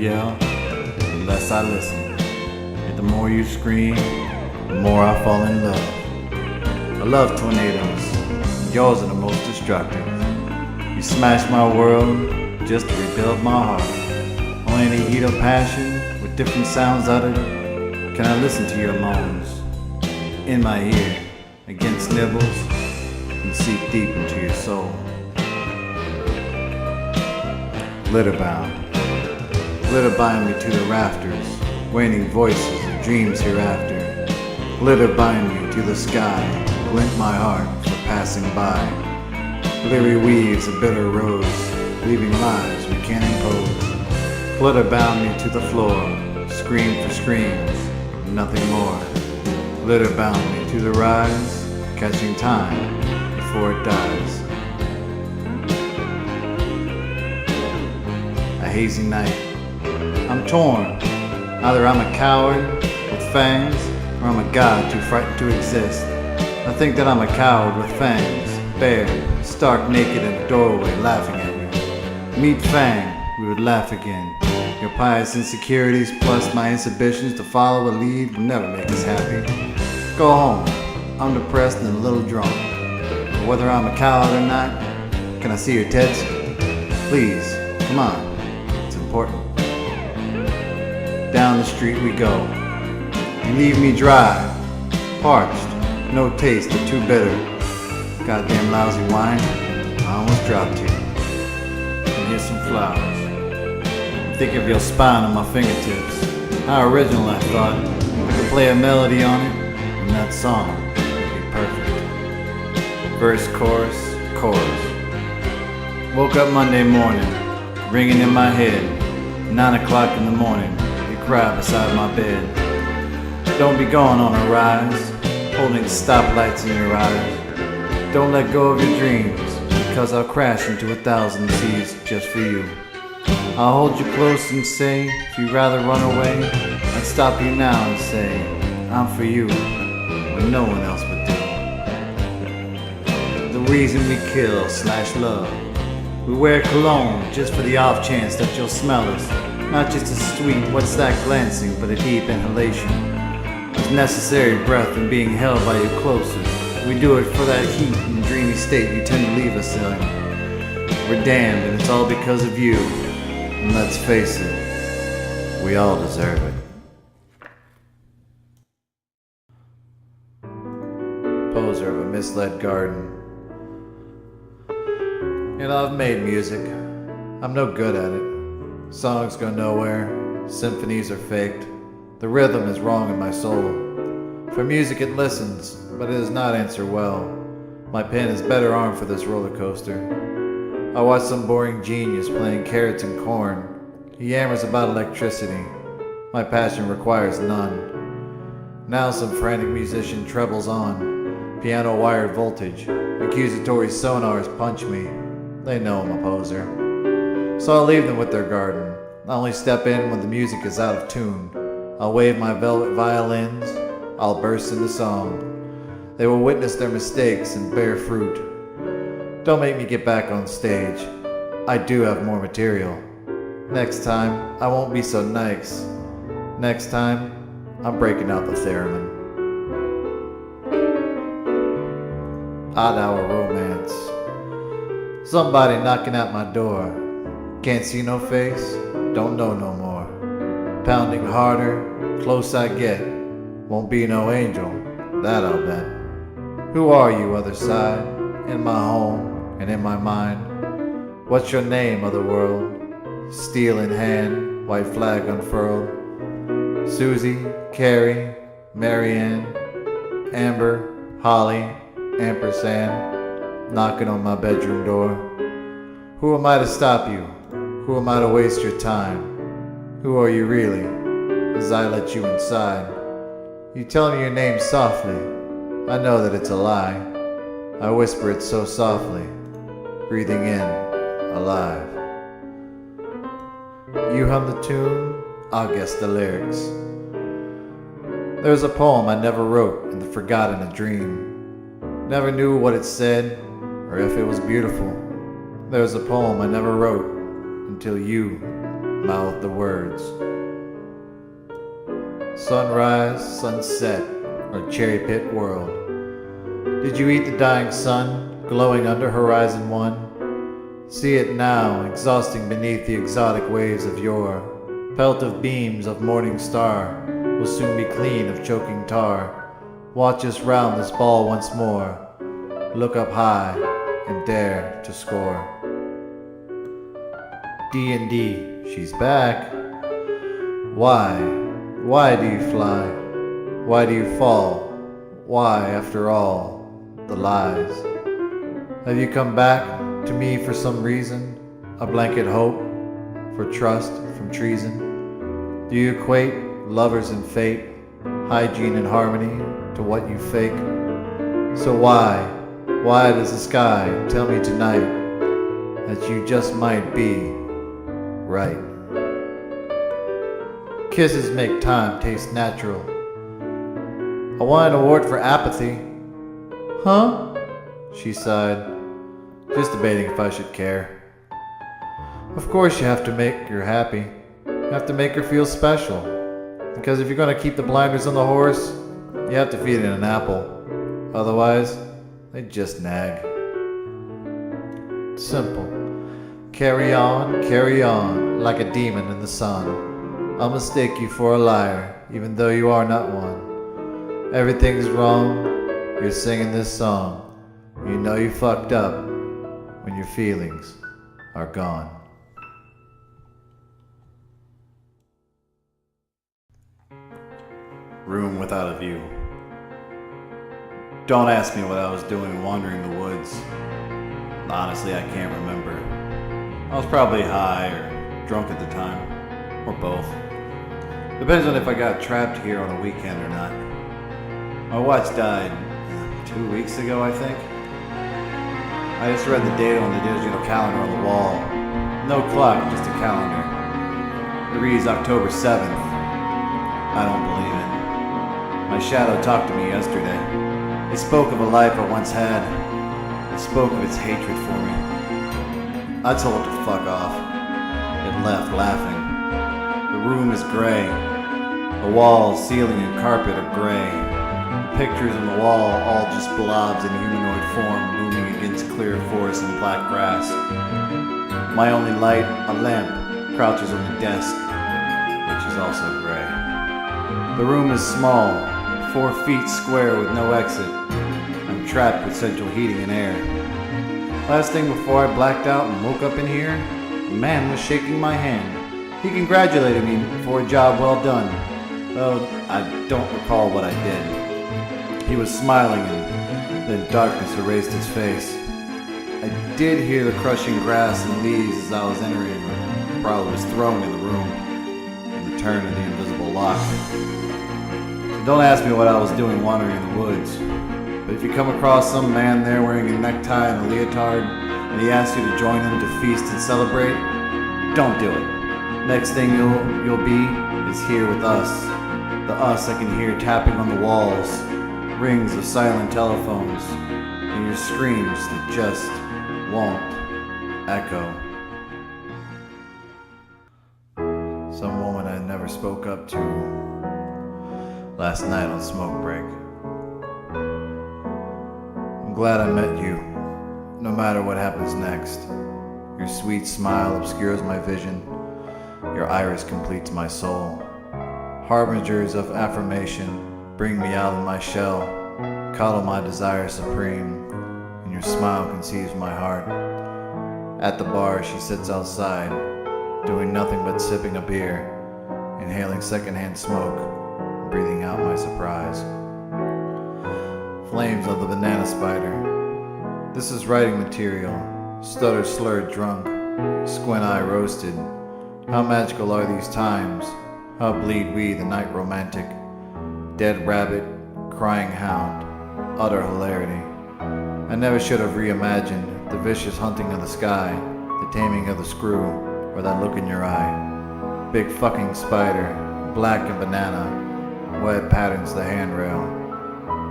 yell, the less I listen. Yet the more you scream, the more I fall in love. I love tornadoes. Yours are the most destructive. You smash my world just to rebuild my heart. Only in the heat of passion, with different sounds uttered, can I listen to your moans. In my ear, against nibbles, and seep deep into your soul. Glitter bind me to the rafters, waning voices of dreams hereafter. Glitter bind me to the sky, glint my heart for passing by. Bleary weaves a bitter rose, leaving lives we can't impose. Glitter bound me to the floor, scream for screams, nothing more. Glitter bound me to the rise, catching time before it dies. A hazy night. I'm torn. Either I'm a coward with fangs, or I'm a god too frightened to exist. I think that I'm a coward with fangs, bare, stark naked in a doorway, laughing at you. Meet Fang, we would laugh again. Your pious insecurities plus my inhibitions to follow a lead will never make us happy. Go home. I'm depressed and a little drunk. But whether I'm a coward or not, can I see your tits? Please, come on. It's important. Down the street we go. You leave me dry, parched, no taste but too bitter. Goddamn lousy wine, I almost dropped you. And here's some flowers. Think of your spine on my fingertips. How original, I thought. I could play a melody on it, and that song would be perfect. Verse, chorus, chorus. Woke up Monday morning, ringing in my head. 9 o'clock in the morning, you cry beside my bed. Don't be going on a rise, holding stoplights in your eyes. Don't let go of your dreams, because I'll crash into 1,000 seas just for you. I'll hold you close and say, if you'd rather run away, I'd stop you now and say, I'm for you, when no one else would do. The reason we kill / love. We wear cologne just for the off chance that you'll smell us. Not just a sweet, what's that glancing, but a deep inhalation. There's necessary breath in being held by you closer. We do it for that heat and dreamy state you tend to leave us in. We're damned and it's all because of you. And let's face it, we all deserve it. Poser of a misled garden. You know, I've made music. I'm no good at it. Songs go nowhere. Symphonies are faked. The rhythm is wrong in my soul. For music it listens, but it does not answer well. My pen is better armed for this roller coaster. I watch some boring genius playing carrots and corn. He yammers about electricity. My passion requires none. Now some frantic musician trebles on. Piano wired voltage. Accusatory sonars punch me. They know I'm a poser. So I'll leave them with their garden. I'll only step in when the music is out of tune. I'll wave my velvet violins. I'll burst into song. They will witness their mistakes and bear fruit. Don't make me get back on stage. I do have more material. Next time, I won't be so nice. Next time, I'm breaking out the theremin. Odd hour romance. Somebody knocking at my door. Can't see no face, don't know no more. Pounding harder, close I get. Won't be no angel, that I'll bet. Who are you, other side? In my home and in my mind. What's your name, other world? Steel in hand, white flag unfurled. Susie, Carrie, Marianne, Amber, Holly, ampersand, knocking on my bedroom door. Who am I to stop you? Who am I to waste your time? Who are you really, as I let you inside? You tell me your name softly. I know that it's a lie. I whisper it so softly, breathing in, alive. You hum the tune, I'll guess the lyrics. There's a poem I never wrote and forgot in a dream. Never knew what it said or if it was beautiful. There's a poem I never wrote until you mouth the words. Sunrise, sunset, or cherry pit world. Did you eat the dying sun, glowing under horizon one? See it now, exhausting beneath the exotic waves of yore. Pelt of beams of morning star will soon be clean of choking tar. Watch us round this ball once more. Look up high and dare to score. D&D, she's back. Why do you fly? Why do you fall? Why, after all, the lies? Have you come back to me for some reason? A blanket hope for trust from treason? Do you equate lovers and fate, hygiene and harmony to what you fake? So why does the sky tell me tonight that you just might be right? Kisses make time taste natural. I want an award for apathy. Huh? She sighed, just debating if I should care. Of course you have to make her happy. You have to make her feel special. Because if you're going to keep the blinders on the horse, you have to feed it an apple. Otherwise, they just nag. Simple. Carry on, like a demon in the sun. I'll mistake you for a liar, even though you are not one. Everything's wrong, you're singing this song. You know you fucked up when your feelings are gone. Room without a view. Don't ask me what I was doing wandering the woods. Honestly, I can't remember. I was probably high or drunk at the time, or both. Depends on if I got trapped here on a weekend or not. My watch died 2 weeks ago, I think. I just read the date on the digital calendar on the wall. No clock, just a calendar. It reads October 7th. I don't believe it. My shadow talked to me yesterday. It spoke of a life I once had. It spoke of its hatred for me. I told it to fuck off. It left laughing. The room is gray. The walls, ceiling, and carpet are gray. The pictures on the wall all just blobs in humanoid form looming against clear forest and black grass. My only light, a lamp, crouches on the desk, which is also gray. The room is small, 4 feet square with no exit. I'm trapped with central heating and air. Last thing before I blacked out and woke up in here, a man was shaking my hand. He congratulated me for a job well done, though I don't recall what I did. He was smiling and then darkness erased his face. I did hear the crushing grass and leaves as I was entering, but probably was thrown in the room and the turn of the invisible lock. So don't ask me what I was doing wandering in the woods, but if you come across some man there wearing a necktie and a leotard and he asks you to join him to feast and celebrate, don't do it. Next thing you'll be is here with us. The us I can hear tapping on the walls, rings of silent telephones, and your screams that just won't echo. Some woman I never spoke up to last night on smoke break. I'm glad I met you, no matter what happens next. Your sweet smile obscures my vision. Your iris completes my soul. Harbingers of affirmation bring me out of my shell, coddle my desire supreme, and your smile conceives my heart. At the bar she sits outside, doing nothing but sipping a beer, inhaling secondhand smoke, breathing out my surprise. Flames of the banana spider. This is writing material, stutter slurred drunk, squint eye roasted. How magical are these times? How bleed we the night romantic? Dead rabbit, crying hound, utter hilarity. I never should have reimagined the vicious hunting of the sky, the taming of the screw, or that look in your eye. Big fucking spider, black and banana, web patterns the handrail.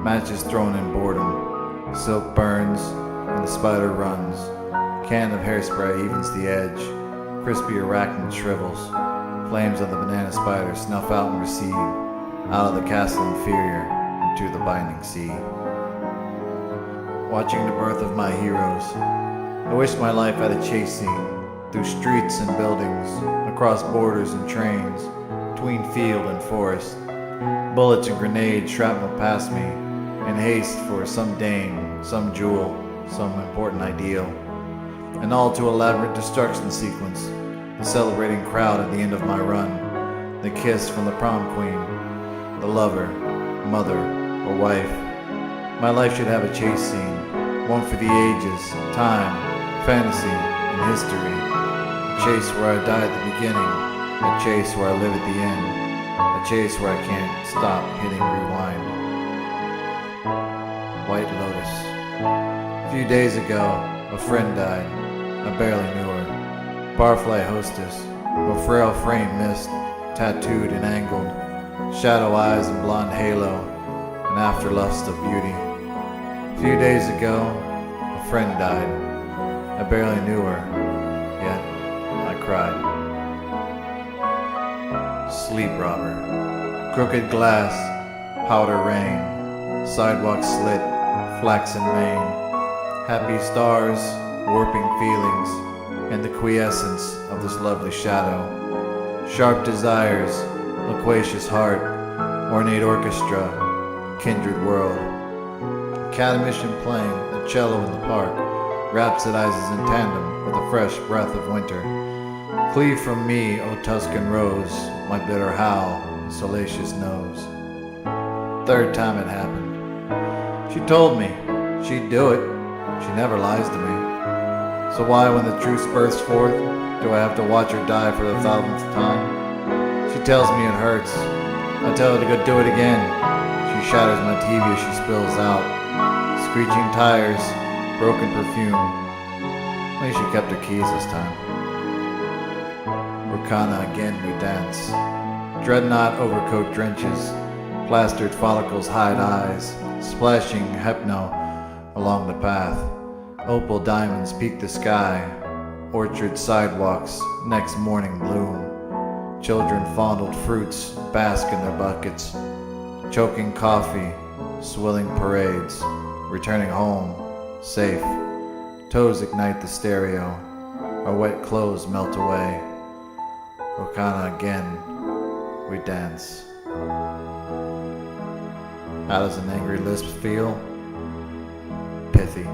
Matches thrown in boredom, silk burns, and the spider runs. Can of hairspray evens the edge. Crispy arachnid shrivels. Flames of the banana spider snuff out and recede, out of the castle inferior into the binding sea. Watching the birth of my heroes, I wish my life had a chase scene, through streets and buildings, across borders and trains, between field and forest. Bullets and grenades shrapnel past me, in haste for some dame, some jewel, some important ideal. And all to elaborate destruction sequence, the celebrating crowd at the end of my run, the kiss from the prom queen, the lover, mother, or wife. My life should have a chase scene, one for the ages, time, fantasy, and history. A chase where I die at the beginning, a chase where I live at the end, a chase where I can't stop hitting rewind. White Lotus. A few days ago, a friend died. I barely knew her. Barfly hostess, a frail frame mist, tattooed and angled, shadow eyes and blonde halo, an afterlust of beauty. A few days ago, a friend died. I barely knew her, yet I cried. Sleep robber. Crooked glass, powder rain, sidewalk slit, flaxen mane, happy stars, warping feelings, and the quiescence of this lovely shadow. Sharp desires, loquacious heart, ornate orchestra, kindred world. Academician playing a cello in the park, rhapsodizes in tandem with the fresh breath of winter. Cleave from me, O Tuscan rose, my bitter howl, salacious nose. Third time it happened. She told me she'd do it. She never lies to me. So why, when the truth bursts forth, do I have to watch her die for the 1000th time? She tells me it hurts. I tell her to go do it again. She shatters my TV as she spills out. Screeching tires, broken perfume. At least she kept her keys this time. Rukana again we dance. Dreadnought overcoat drenches. Plastered follicles hide eyes. Splashing hypno along the path. Opal diamonds peak the sky. Orchard sidewalks, next morning bloom. Children fondled fruits bask in their buckets. Choking coffee, swilling parades. Returning home, safe. Toes ignite the stereo. Our wet clothes melt away. Rukana again, we dance. How does an angry lisp feel? Pithy.